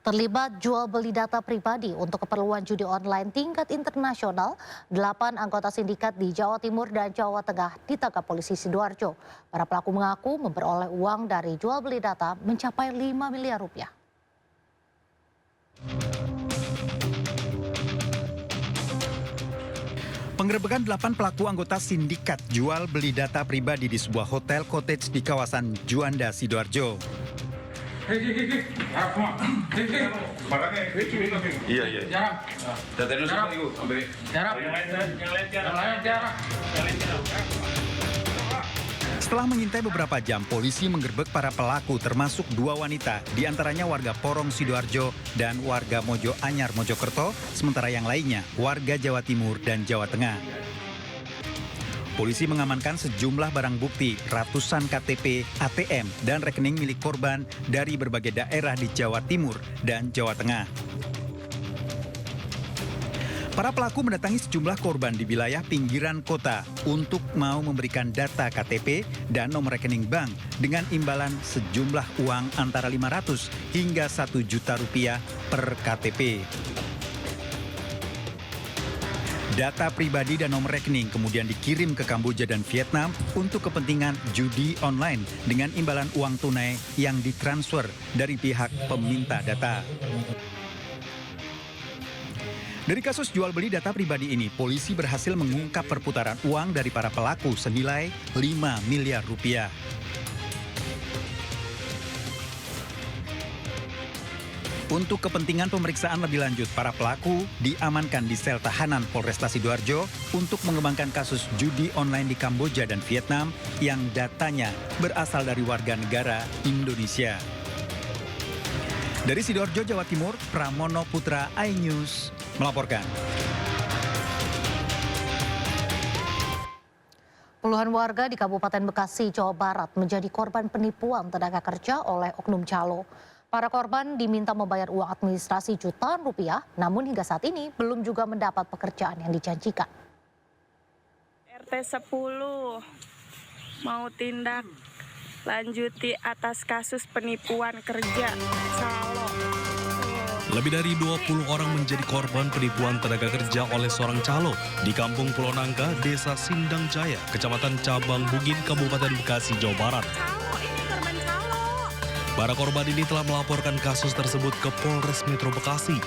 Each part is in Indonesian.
Terlibat jual beli data pribadi untuk keperluan judi online tingkat internasional, 8 anggota sindikat di Jawa Timur dan Jawa Tengah ditangkap polisi Sidoarjo. Para pelaku mengaku memperoleh uang dari jual beli data mencapai 5 miliar rupiah. Penggerebekan 8 pelaku anggota sindikat jual beli data pribadi di sebuah hotel cottage di kawasan Juanda, Sidoarjo. Iya. Setelah mengintai beberapa jam, polisi menggerebek para pelaku termasuk 2 wanita, diantaranya warga Porong Sidoarjo dan warga Mojo Anyar Mojokerto, sementara yang lainnya warga Jawa Timur dan Jawa Tengah. Polisi mengamankan sejumlah barang bukti, ratusan KTP, ATM, dan rekening milik korban dari berbagai daerah di Jawa Timur dan Jawa Tengah. Para pelaku mendatangi sejumlah korban di wilayah pinggiran kota untuk mau memberikan data KTP dan nomor rekening bank dengan imbalan sejumlah uang antara 500 hingga 1 juta rupiah per KTP. Data pribadi dan nomor rekening kemudian dikirim ke Kamboja dan Vietnam untuk kepentingan judi online dengan imbalan uang tunai yang ditransfer dari pihak peminta data. Dari kasus jual beli data pribadi ini, polisi berhasil mengungkap perputaran uang dari para pelaku senilai 5 miliar rupiah. Untuk kepentingan pemeriksaan lebih lanjut, para pelaku diamankan di sel tahanan Polresta Sidoarjo untuk mengembangkan kasus judi online di Kamboja dan Vietnam yang datanya berasal dari warga negara Indonesia. Dari Sidoarjo, Jawa Timur, Pramono Putra, iNews melaporkan. Puluhan warga di Kabupaten Bekasi, Jawa Barat menjadi korban penipuan tenaga kerja oleh oknum calo. Para korban diminta membayar uang administrasi jutaan rupiah, namun hingga saat ini belum juga mendapat pekerjaan yang dijanjikan. RT 10 mau tindak lanjuti atas kasus penipuan kerja calo. Lebih dari 20 orang menjadi korban penipuan tenaga kerja oleh seorang calo di Kampung Pulau Nangka, Desa Sindang Jaya, Kecamatan Cabang Bugin, Kabupaten Bekasi, Jawa Barat. Para korban ini telah melaporkan kasus tersebut ke Polres Metro Bekasi.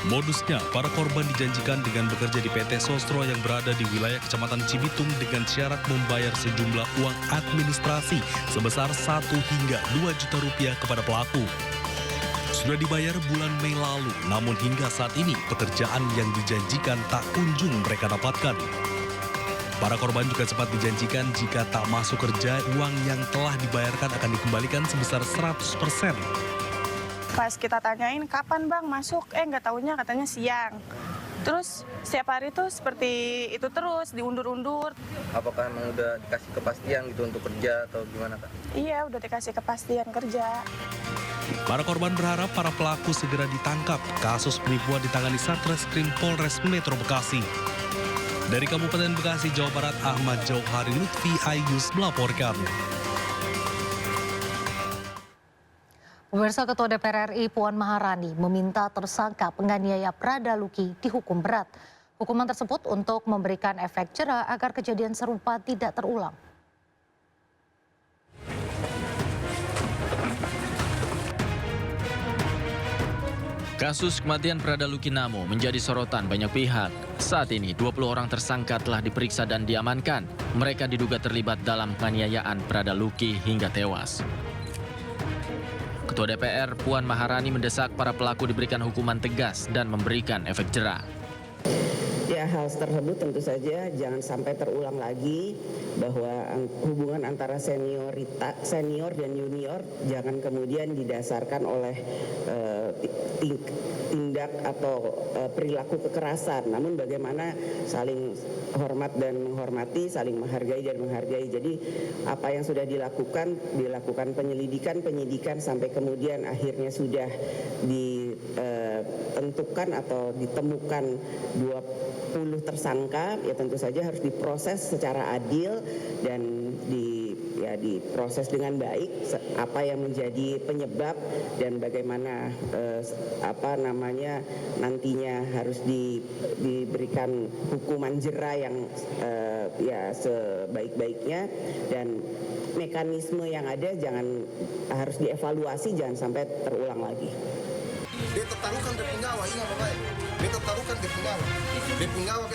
Modusnya, para korban dijanjikan dengan bekerja di PT Sostro yang berada di wilayah Kecamatan Cibitung dengan syarat membayar sejumlah uang administrasi sebesar 1 hingga 2 juta rupiah kepada pelaku. Sudah dibayar bulan Mei lalu, namun hingga saat ini pekerjaan yang dijanjikan tak kunjung mereka dapatkan. Para korban juga sempat dijanjikan jika tak masuk kerja, uang yang telah dibayarkan akan dikembalikan sebesar 100%. Pas kita tanyain kapan bang masuk, nggak tahunya katanya siang. Terus setiap hari tuh seperti itu terus diundur-undur. Apakah memang udah dikasih kepastian gitu untuk kerja atau gimana Kak? Iya udah dikasih kepastian kerja. Para korban berharap para pelaku segera ditangkap. Kasus penipuan ditangani Satreskrim Polres Metro Bekasi. Dari Kabupaten Bekasi, Jawa Barat, Ahmad Jauhari Lutfi, iNews melaporkan. Pemirsa, Ketua DPR RI Puan Maharani meminta tersangka penganiaya Prada Luki dihukum berat. Hukuman tersebut untuk memberikan efek jera agar kejadian serupa tidak terulang. Kasus kematian Prada Luki Namo menjadi sorotan banyak pihak. Saat ini 20 orang tersangka telah diperiksa dan diamankan. Mereka diduga terlibat dalam penganiayaan Prada Luki hingga tewas. Ketua DPR Puan Maharani mendesak para pelaku diberikan hukuman tegas dan memberikan efek jera. Ya, hal tersebut tentu saja jangan sampai terulang lagi, bahwa hubungan antara senior dan junior jangan kemudian didasarkan oleh tindak atau perilaku kekerasan, namun bagaimana saling hormat dan menghormati, saling menghargai dan menghargai. Jadi apa yang sudah dilakukan penyidikan sampai kemudian akhirnya sudah ditentukan atau ditemukan 20 tersangka, ya tentu saja harus diproses secara adil dan bisa diproses dengan baik, apa yang menjadi penyebab dan bagaimana nantinya harus diberikan hukuman jera yang ya sebaik-baiknya, dan mekanisme yang ada harus dievaluasi, jangan sampai terulang lagi.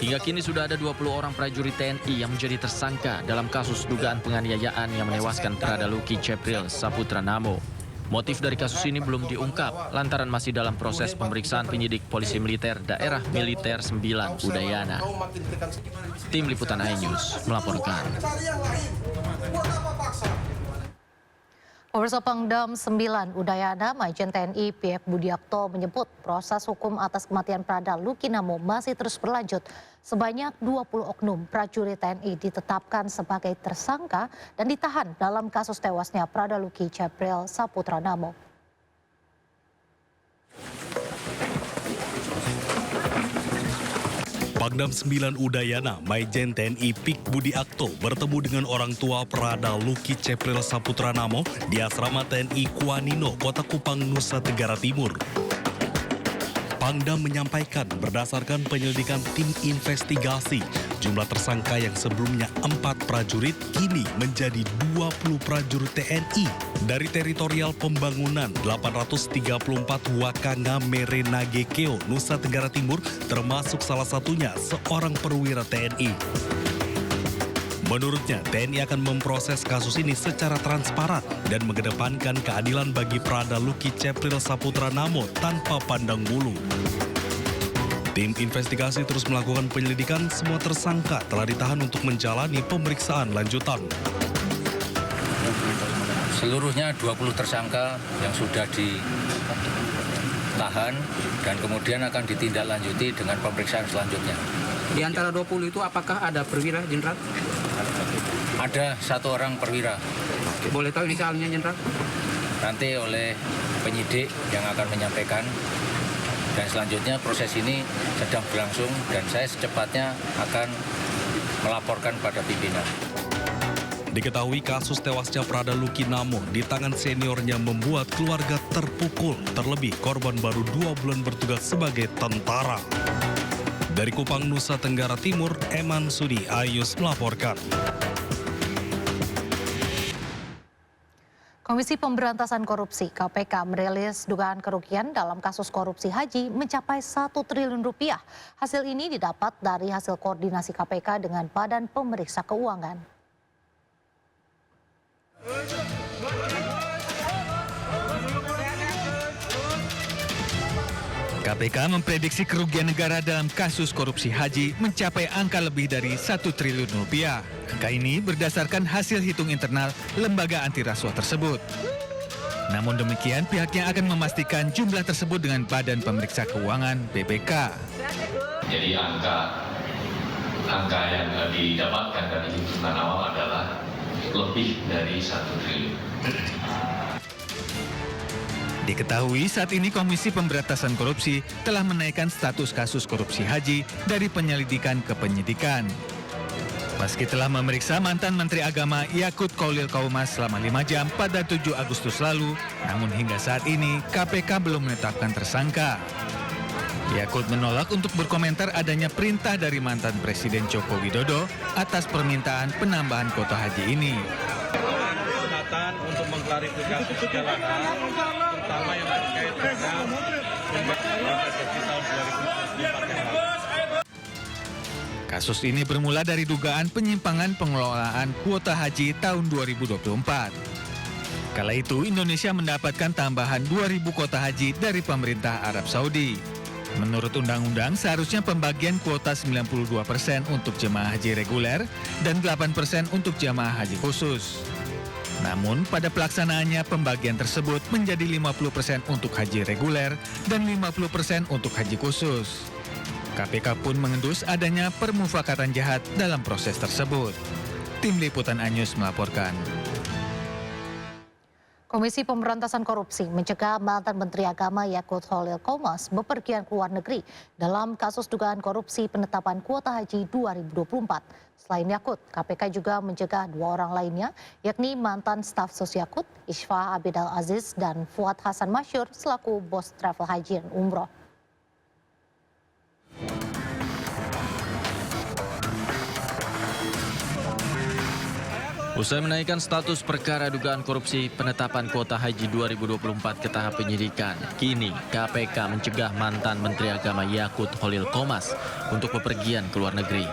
Hingga kini sudah ada 20 orang prajurit TNI yang menjadi tersangka dalam kasus dugaan penganiayaan yang menewaskan Prada Luki Cepril Saputra Namo. Motif dari kasus ini belum diungkap lantaran masih dalam proses pemeriksaan penyidik Polisi Militer Daerah Militer 9 Udayana. Tim Liputan iNews melaporkan. Pemirsa, Pangdam 9 Udayana Majen TNI Piek Budiakto menyebut proses hukum atas kematian Prada Luki Namo masih terus berlanjut. Sebanyak 20 oknum prajurit TNI ditetapkan sebagai tersangka dan ditahan dalam kasus tewasnya Prada Luki Cepril Saputra Namo. Pangdam 9 Udayana, Majen TNI Pik Budiakto bertemu dengan orang tua Prada Luki Cepril Saputra Namo di asrama TNI Kuanino, Kota Kupang, Nusa Tenggara Timur. Pangdam menyampaikan berdasarkan penyelidikan tim investigasi, jumlah tersangka yang sebelumnya 4 prajurit kini menjadi 20 prajurit TNI dari teritorial pembangunan 834 Wakanga Merenagekeo, Nusa Tenggara Timur, termasuk salah satunya seorang perwira TNI. Menurutnya, TNI akan memproses kasus ini secara transparan dan mengedepankan keadilan bagi Prada Luki Cepril Saputra Namo tanpa pandang bulu. Tim investigasi terus melakukan penyelidikan, semua tersangka telah ditahan untuk menjalani pemeriksaan lanjutan. Seluruhnya 20 tersangka yang sudah ditahan dan kemudian akan ditindaklanjuti dengan pemeriksaan selanjutnya. Di antara 20 itu apakah ada perwira, Jenderal? Ada 1 orang perwira. Boleh tahu inisialnya, Jenderal? Nanti oleh penyidik yang akan menyampaikan. Dan selanjutnya proses ini sedang berlangsung dan saya secepatnya akan melaporkan pada pimpinan. Diketahui kasus tewasnya Prada Luki Namo di tangan seniornya membuat keluarga terpukul. Terlebih korban baru 2 bulan bertugas sebagai tentara. Dari Kupang, Nusa Tenggara Timur, Eman Sudi, iNews melaporkan. Komisi Pemberantasan Korupsi (KPK) merilis dugaan kerugian dalam kasus korupsi haji mencapai 1 triliun rupiah. Hasil ini didapat dari hasil koordinasi KPK dengan Badan Pemeriksa Keuangan. KPK memprediksi kerugian negara dalam kasus korupsi haji mencapai angka lebih dari 1 triliun rupiah. Angka ini berdasarkan hasil hitung internal lembaga anti rasuah tersebut. Namun demikian, pihaknya akan memastikan jumlah tersebut dengan Badan Pemeriksa Keuangan (BPK). Jadi angka yang didapatkan dari hitungan awal adalah lebih dari 1 triliun. Diketahui saat ini Komisi Pemberantasan Korupsi telah menaikkan status kasus korupsi haji dari penyelidikan ke penyidikan. Meski telah memeriksa mantan Menteri Agama Yakut Kholil Qaumas selama 5 jam pada 7 Agustus lalu, namun hingga saat ini KPK belum menetapkan tersangka. Yakut menolak untuk berkomentar adanya perintah dari mantan Presiden Joko Widodo atas permintaan penambahan kuota haji ini. Untuk mengklarifikasi segala hal, terutama yang terkait dengan investasi tahun 2024 yang lalu. Kasus ini bermula dari dugaan penyimpangan pengelolaan kuota haji tahun 2024. Kala itu Indonesia mendapatkan tambahan 2.000 kuota haji dari pemerintah Arab Saudi. Menurut undang-undang, seharusnya pembagian kuota 92% untuk jemaah haji reguler dan 8% untuk jemaah haji khusus. Namun pada pelaksanaannya pembagian tersebut menjadi 50% untuk haji reguler dan 50% untuk haji khusus. KPK pun mengendus adanya permufakatan jahat dalam proses tersebut. Tim Liputan iNews melaporkan. Komisi Pemberantasan Korupsi mencegah mantan Menteri Agama Yakut Holil Komas bepergian ke luar negeri dalam kasus dugaan korupsi penetapan kuota haji 2024. Selain Yakut, KPK juga mencegah 2 orang lainnya, yakni mantan staf sus Yakut, Isfah Abidal Aziz dan Fuad Hasan Masyur selaku bos travel haji dan umroh. Usai menaikkan status perkara dugaan korupsi penetapan kuota haji 2024 ke tahap penyidikan, kini KPK mencegah mantan Menteri Agama Yakut Holil Komas untuk bepergian ke luar negeri.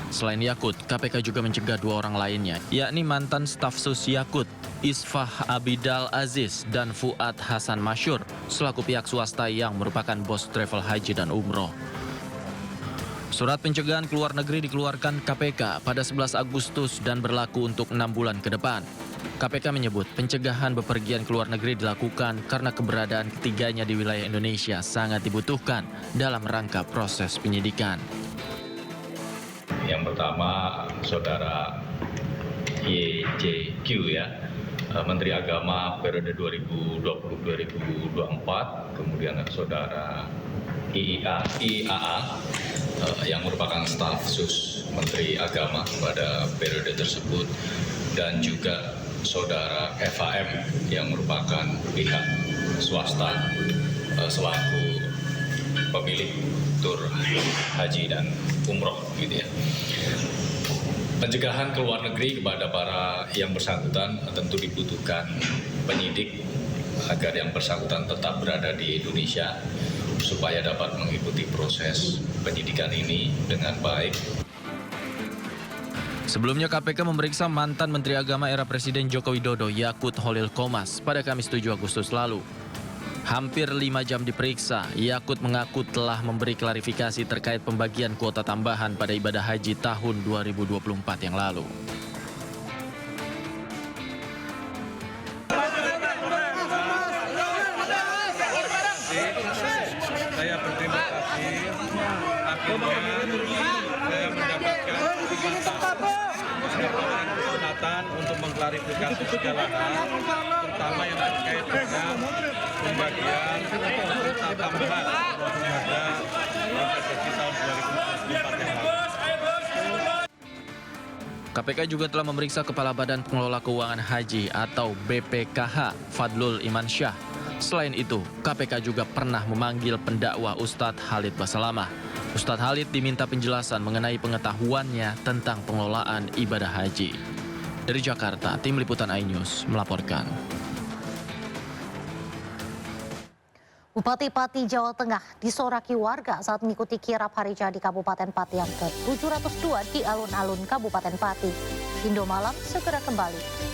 Selain Yakut, KPK juga mencegah 2 orang lainnya, yakni mantan staf sus Yakut, Isfah Abidal Aziz dan Fuad Hasan Masyur, selaku pihak swasta yang merupakan bos travel haji dan umroh. Surat pencegahan ke luar negeri dikeluarkan KPK pada 11 Agustus dan berlaku untuk 6 bulan ke depan. KPK menyebut pencegahan bepergian ke luar negeri dilakukan karena keberadaan ketiganya di wilayah Indonesia sangat dibutuhkan dalam rangka proses penyidikan. Yang pertama, Saudara YJQ ya, Menteri Agama periode 2020-2024, kemudian Saudara IAA yang merupakan staf sus Menteri Agama pada periode tersebut, dan juga Saudara FAM yang merupakan pihak swasta selaku pemilik tur haji dan umroh gitu ya. Pencegahan ke luar negeri kepada para yang bersangkutan tentu dibutuhkan penyidik agar yang bersangkutan tetap berada di Indonesia supaya dapat mengikuti proses penyidikan ini dengan baik. Sebelumnya KPK memeriksa mantan Menteri Agama era Presiden Joko Widodo Yakut Holil Komas pada Kamis 7 Agustus lalu. Hampir 5 jam diperiksa, Yakut mengaku telah memberi klarifikasi terkait pembagian kuota tambahan pada ibadah haji tahun 2024 yang lalu. Saya berterima kasih, akhirnya saya mendapatkan kesempatan untuk mengklarifikasi segala hal, terutama yang terkait dengan pembagian kuota tambahan pada investasi tahun 2024 yang lalu. KPK juga telah memeriksa Kepala Badan Pengelola Keuangan Haji atau BPKH, Fadlul Imansyah. Selain itu, KPK juga pernah memanggil pendakwa Ustadz Khalid Basalamah. Ustadz Khalid diminta penjelasan mengenai pengetahuannya tentang pengelolaan ibadah haji. Dari Jakarta, Tim Liputan iNews melaporkan. Bupati Pati, Jawa Tengah disoraki warga saat mengikuti kirap hari jadi Kabupaten Pati yang ke-702 di alun-alun Kabupaten Pati. Indo Malam segera kembali.